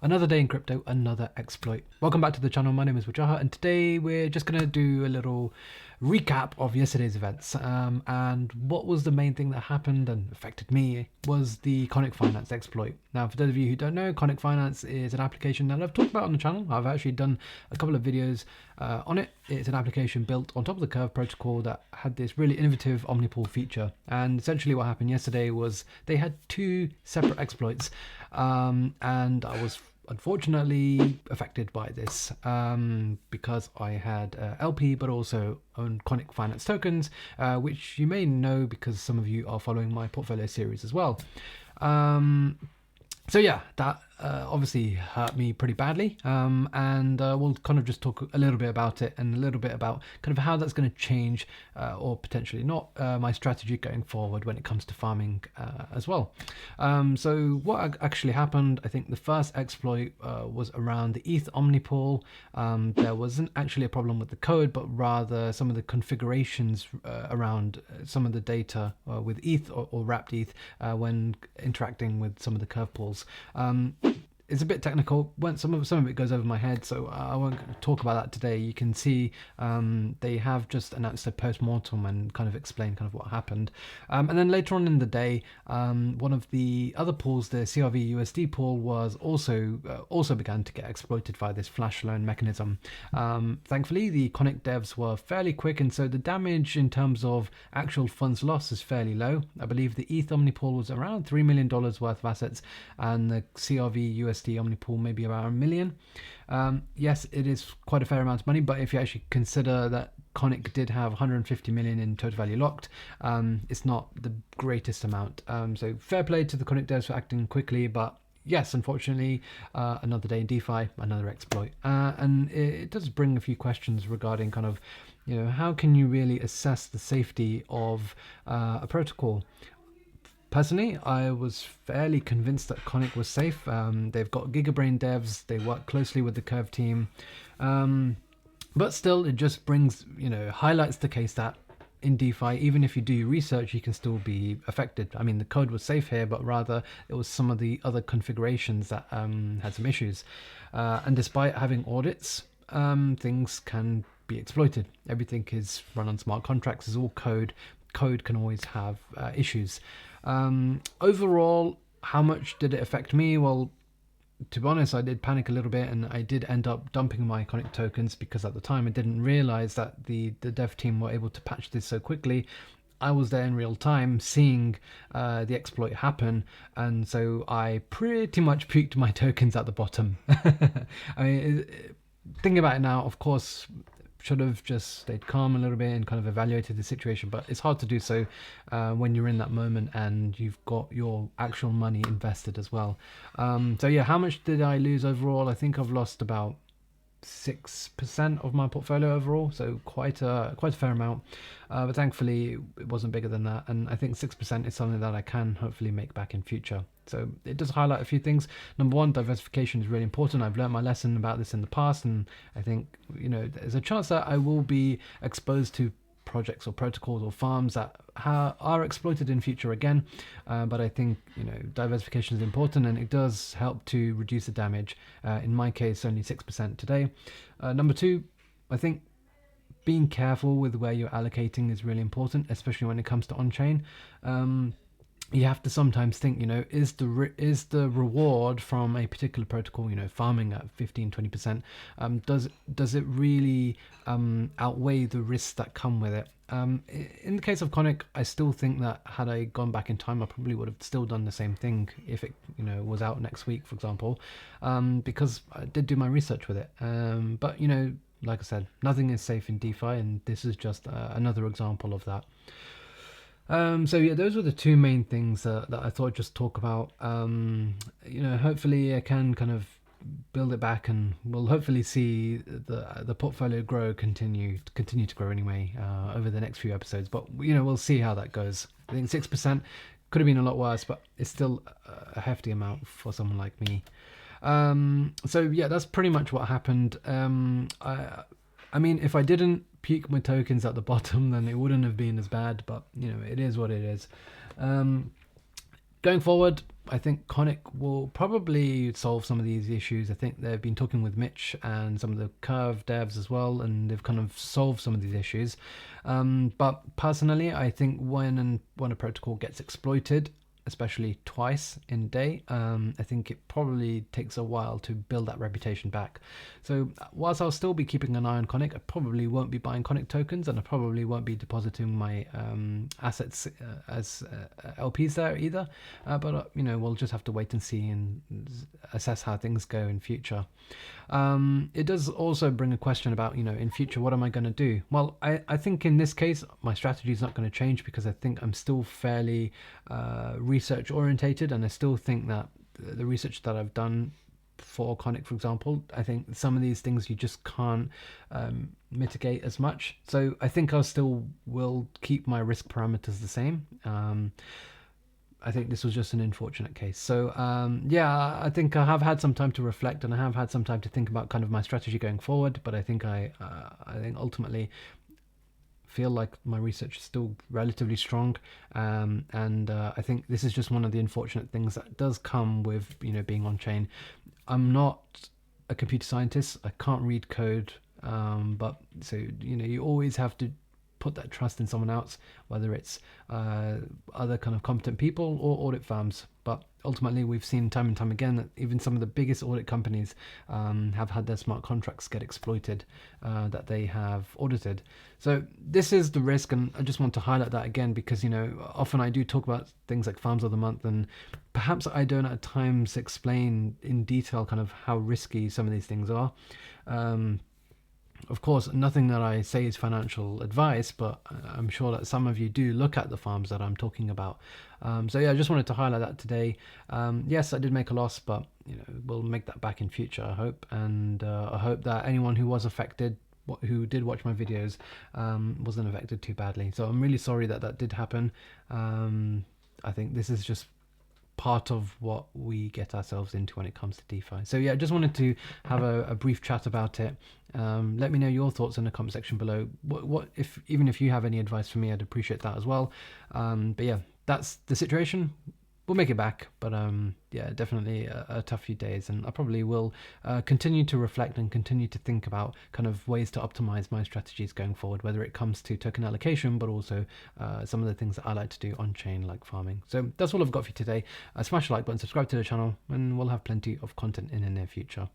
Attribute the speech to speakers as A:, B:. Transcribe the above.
A: Another day in crypto, another exploit. Welcome back to the channel. My name is Wajaha, and today we're just going to do a little recap of yesterday's events. And what was the main thing that happened and affected me was the Conic Finance exploit. Now, for those of you who don't know, Conic Finance is an application that I've talked about on the channel. I've actually done a couple of videos on it. It's an application built on top of the Curve protocol that had this really innovative omnipool feature. And essentially what happened yesterday was they had two separate exploits, and I was unfortunately affected by this because I had LP but also own Conic Finance tokens, which you may know because some of you are following my portfolio series as well. So yeah, that obviously hurt me pretty badly, and we'll kind of just talk a little bit about it and a little bit about kind of how that's going to change or potentially not my strategy going forward when it comes to farming as well. So what actually happened, I think the first exploit was around the ETH omnipool. There wasn't actually a problem with the code, but rather some of the configurations around some of the data with ETH or wrapped ETH when interacting with some of the curve pools. It's a bit technical. Some of it goes over my head, so I won't talk about that today. You can see they have just announced a post-mortem and kind of explain kind of what happened. And then later on in the day, one of the other pools, the CRV USD pool, was also began to get exploited via this flash loan mechanism. Thankfully, the Conic devs were fairly quick, and so the damage in terms of actual funds lost is fairly low. I believe the ETH omnipool was around $3 million worth of assets, and the CRV USD omnipool maybe around $1 million. Yes, it is quite a fair amount of money, but if you actually consider that Conic did have 150 million in total value locked, it's not the greatest amount. So fair play to the Conic devs for acting quickly, but yes, unfortunately, another day in DeFi, another exploit. And it does bring a few questions regarding kind of, how can you really assess the safety of a protocol? Personally, I was fairly convinced that Conic was safe. They've got Gigabrain devs, they work closely with the Curve team. But still, it just brings, highlights the case that in DeFi, even if you do research, you can still be affected. I mean, the code was safe here, but rather it was some of the other configurations that had some issues. And despite having audits, things can be exploited. Everything is run on smart contracts, it's all code. Code can always have issues. Overall, how much did it affect me? Well, to be honest, I did panic a little bit, and I did end up dumping my Conic tokens because at the time I didn't realize that the dev team were able to patch this so quickly. I was there in real time seeing the exploit happen, and so I pretty much puked my tokens at the bottom. I mean, thinking about it now, of course, should have just stayed calm a little bit and kind of evaluated the situation, but it's hard to do so when you're in that moment and you've got your actual money invested as well. So yeah, how much did I lose overall? I think I've lost about 6% of my portfolio overall, so quite a fair amount, but thankfully it wasn't bigger than that, and I think 6% is something that I can hopefully make back in future. So it does highlight a few things. Number one, diversification is really important. I've learned my lesson about this in the past, and I think there's a chance that I will be exposed to projects or protocols or farms that are exploited in future again, but I think diversification is important, and it does help to reduce the damage. In my case, only 6% today. Number two, I think being careful with where you're allocating is really important, especially when it comes to on-chain. You have to sometimes think, is the reward from a particular protocol, farming at 15-20%, does it really outweigh the risks that come with it? In the case of Conic, I still think that had I gone back in time, I probably would have still done the same thing if it was out next week, for example, because I did do my research with it. But like I said, nothing is safe in DeFi, and this is just another example of that. So yeah, those were the two main things that I thought I'd just talk about. Hopefully I can kind of build it back, and we'll hopefully see the portfolio continue to grow anyway over the next few episodes. But we'll see how that goes. I think 6% could have been a lot worse, but it's still a hefty amount for someone like me. So yeah, that's pretty much what happened. I mean, if I didn't puke my tokens at the bottom, then it wouldn't have been as bad, but it is what it is. Going forward, I think Conic will probably solve some of these issues. I think they've been talking with Mitch and some of the Curve devs as well, and they've kind of solved some of these issues. But personally, I think when a protocol gets exploited, especially twice in a day, I think it probably takes a while to build that reputation back. So whilst I'll still be keeping an eye on Conic, I probably won't be buying Conic tokens, and I probably won't be depositing my assets as LPs there either. But we'll just have to wait and see and assess how things go in future. It does also bring a question about, in future, what am I going to do? Well, I think in this case, my strategy is not going to change because I think I'm still fairly research orientated, and I still think that the research that I've done for Conic, for example, I think some of these things you just can't mitigate as much. So I think will keep my risk parameters the same. I think this was just an unfortunate case. So yeah, I think I have had some time to reflect, and I have had some time to think about kind of my strategy going forward. But I think I think ultimately feel like my research is still relatively strong, and I think this is just one of the unfortunate things that does come with being on chain. I'm not a computer scientist. I can't read code, but so you always have to put that trust in someone else, whether it's other kind of competent people or audit firms. But ultimately, we've seen time and time again that even some of the biggest audit companies have had their smart contracts get exploited that they have audited. So this is the risk, and I just want to highlight that again because often I do talk about things like Farms of the Month, and perhaps I don't at times explain in detail kind of how risky some of these things are. Of course, nothing that I say is financial advice, but I'm sure that some of you do look at the farms that I'm talking about. So yeah, I just wanted to highlight that today. Yes, I did make a loss, but we'll make that back in future, I hope. And I hope that anyone who was affected, who did watch my videos, wasn't affected too badly. So I'm really sorry that did happen. I think this is just part of what we get ourselves into when it comes to DeFi. So yeah, just wanted to have a brief chat about it. Let me know your thoughts in the comment section below. What if even if you have any advice for me, I'd appreciate that as well. But yeah, that's the situation. We'll make it back, but yeah, definitely a tough few days, and I probably will continue to reflect and continue to think about kind of ways to optimize my strategies going forward, whether it comes to token allocation, but also some of the things that I like to do on chain, like farming. So that's all I've got for you today. Smash the like button, subscribe to the channel, and we'll have plenty of content in the near future.